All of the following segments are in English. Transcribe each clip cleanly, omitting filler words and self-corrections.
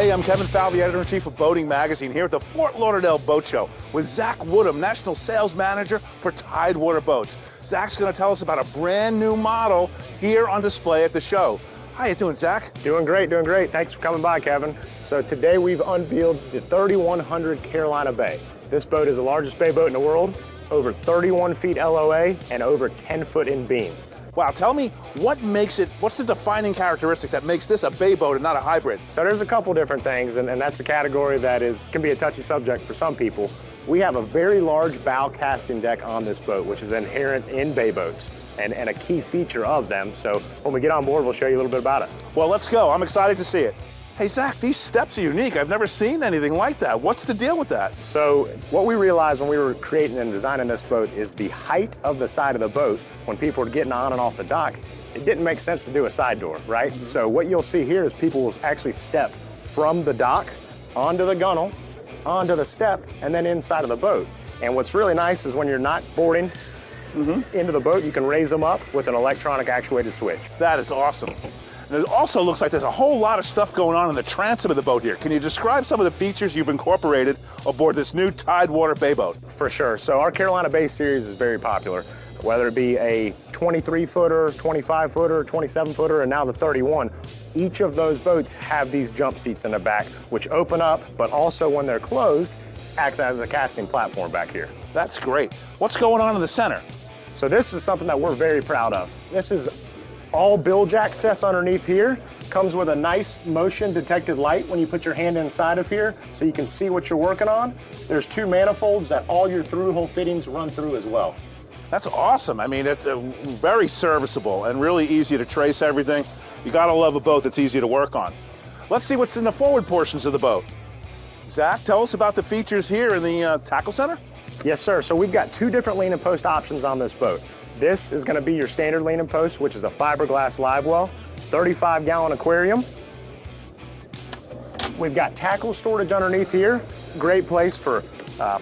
Hey, I'm Kevin Falvey, Editor-in-Chief of Boating Magazine, here at the Fort Lauderdale Boat Show with Zach Woodham, National Sales Manager for Tidewater Boats. Zach's going to tell us about a brand new model here on display at the show. How you doing, Zach? Doing great, doing great. Thanks for coming by, Kevin. So today we've unveiled the 3100 Carolina Bay. This boat is the largest bay boat in the world, over 31 feet LOA and over 10 foot in beam. Wow, tell me, what's the defining characteristic that makes this a bay boat and not a hybrid? So there's a couple different things, and that's a category that can be a touchy subject for some people. We have a very large bow casting deck on this boat, which is inherent in bay boats and a key feature of them. So when we get on board, we'll show you a little bit about it. Well, let's go. I'm excited to see it. Hey, Zach, these steps are unique. I've never seen anything like that. What's the deal with that? So what we realized when we were creating and designing this boat is the height of the side of the boat, when people were getting on and off the dock, it didn't make sense to do a side door, right? So what you'll see here is people will actually step from the dock onto the gunnel, onto the step, and then inside of the boat. And what's really nice is when you're not boarding into the boat, you can raise them up with an electronic actuated switch. That is awesome. And it also looks like there's a whole lot of stuff going on in the transom of the boat here. Can you describe some of the features you've incorporated aboard this new Tidewater bay boat? For sure. So our Carolina Bay series is very popular, whether it be a 23-footer, 25-footer, 27-footer, and now the 31. Each of those boats have these jump seats in the back, which open up, but also when they're closed, acts as a casting platform back here. That's great. What's going on in the center? So this is something that we're very proud of. This is all bilge access underneath here. Comes with a nice motion detected light when you put your hand inside of here so you can see what you're working on. There's two manifolds that all your through-hole fittings run through as well. That's awesome. I mean, it's very serviceable and really easy to trace everything. You gotta love a boat that's easy to work on. Let's see what's in the forward portions of the boat. Zach, tell us about the features here in the tackle center. Yes, sir. So we've got two different lean and post options on this boat. This is going to be your standard lean and post, which is a fiberglass live well, 35-gallon aquarium. We've got tackle storage underneath here. Great place for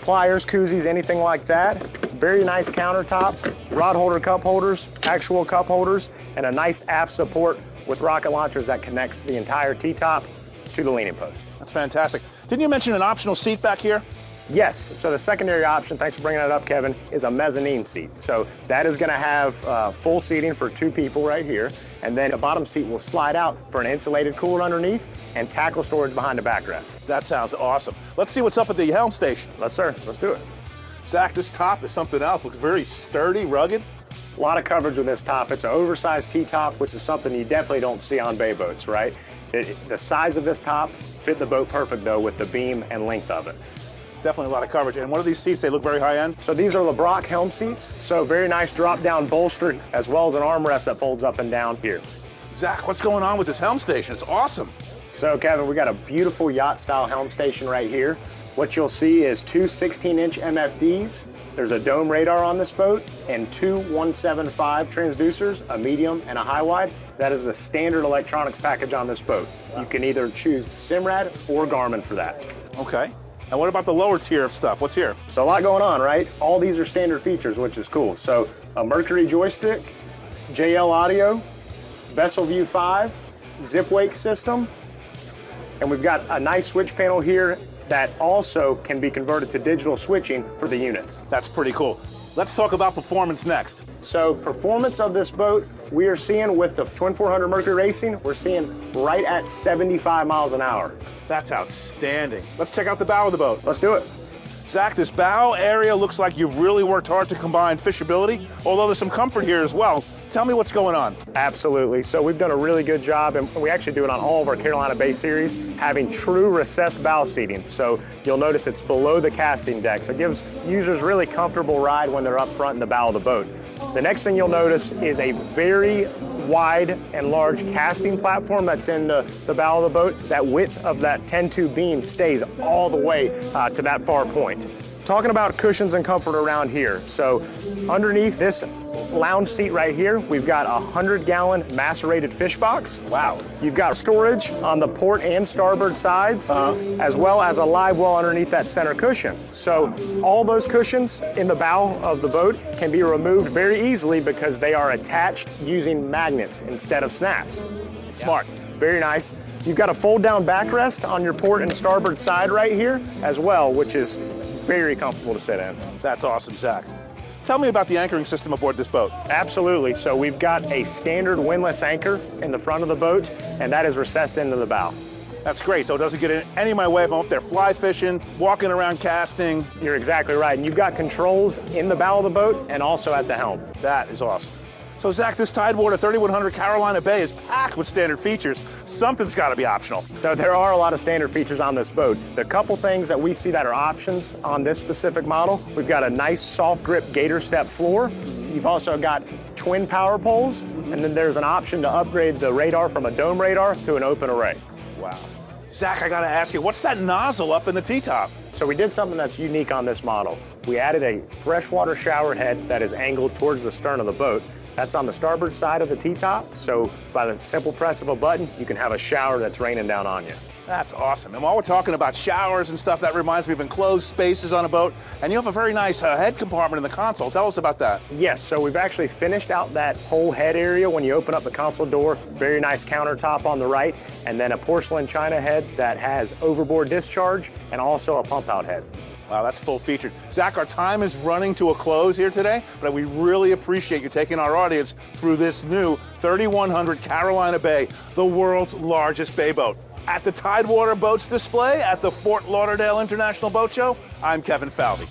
pliers, koozies, anything like that. Very nice countertop, rod holder cup holders, actual cup holders, and a nice aft support with rocket launchers that connects the entire T-top to the leaning post. That's fantastic. Didn't you mention an optional seat back here? Yes, so the secondary option, thanks for bringing that up, Kevin, is a mezzanine seat. So that is gonna have full seating for two people right here, and then a bottom seat will slide out for an insulated cooler underneath and tackle storage behind the backrest. That sounds awesome. Let's see what's up at the helm station. Yes, sir, let's do it. Zach, this top is something else. Looks very sturdy, rugged. A lot of coverage with this top. It's an oversized T-top, which is something you definitely don't see on bay boats, right? The size of this top fit the boat perfect, though, with the beam and length of it. Definitely a lot of coverage. And what are these seats? They look very high-end. So these are LeBrock helm seats. So very nice drop-down bolster, as well as an armrest that folds up and down here. Zach, what's going on with this helm station? It's awesome. So Kevin, we got a beautiful yacht-style helm station right here. What you'll see is two 16-inch MFDs. There's a dome radar on this boat and two 175 transducers, a medium and a high wide. That is the standard electronics package on this boat. You can either choose Simrad or Garmin for that. Okay. And what about the lower tier of stuff? What's here? So a lot going on, right? All these are standard features, which is cool. So a Mercury joystick, JL audio, Vessel View 5, zip wake system, and we've got a nice switch panel here that also can be converted to digital switching for the units. That's pretty cool. Let's talk about performance next. So performance of this boat, we are seeing with the Twin 400 Mercury Racing, we're seeing right at 75 miles an hour. That's outstanding. Let's check out the bow of the boat. Let's do it. Zach, this bow area looks like you've really worked hard to combine fishability, although there's some comfort here as well. Tell me what's going on. Absolutely. So we've done a really good job, and we actually do it on all of our Carolina Bay series, having true recessed bow seating. So you'll notice it's below the casting deck, so it gives users really comfortable ride when they're up front in the bow of the boat. The next thing you'll notice is a very wide and large casting platform that's in the bow of the boat. That width of that 10-2 beam stays all the way to that far point. Talking about cushions and comfort around here. So underneath this lounge seat right here, we've got a 100-gallon macerated fish box. Wow. You've got storage on the port and starboard sides, as well as a live well underneath that center cushion. So all those cushions in the bow of the boat can be removed very easily because they are attached using magnets instead of snaps. Smart. Very nice. You've got a fold-down backrest on your port and starboard side right here as well, which is very comfortable to sit in. That's awesome, Zach. Tell me about the anchoring system aboard this boat. Absolutely. So we've got a standard windlass anchor in the front of the boat, and that is recessed into the bow. That's great, so it doesn't get in any of my way if I'm up there fly fishing, walking around casting. You're exactly right. And you've got controls in the bow of the boat and also at the helm. That is awesome. So Zach, this Tidewater 3100 Carolina Bay is packed with standard features. Something's got to be optional. So there are a lot of standard features on this boat. The couple things that we see that are options on this specific model, we've got a nice soft grip gator step floor. You've also got twin power poles, and then there's an option to upgrade the radar from a dome radar to an open array. Wow. Zach, I got to ask you, what's that nozzle up in the T-top? So we did something that's unique on this model. We added a freshwater shower head that is angled towards the stern of the boat. That's on the starboard side of the T-top, so by the simple press of a button, you can have a shower that's raining down on you. That's awesome. And while we're talking about showers and stuff, that reminds me of enclosed spaces on a boat, and you have a very nice head compartment in the console. Tell us about that. Yes, so we've actually finished out that whole head area when you open up the console door. Very nice countertop on the right, and then a porcelain china head that has overboard discharge and also a pump out head. Wow, that's full featured. Zach, our time is running to a close here today, but we really appreciate you taking our audience through this new 3100 Carolina Bay, the world's largest bay boat. At the Tidewater Boats display at the Fort Lauderdale International Boat Show, I'm Kevin Falvey.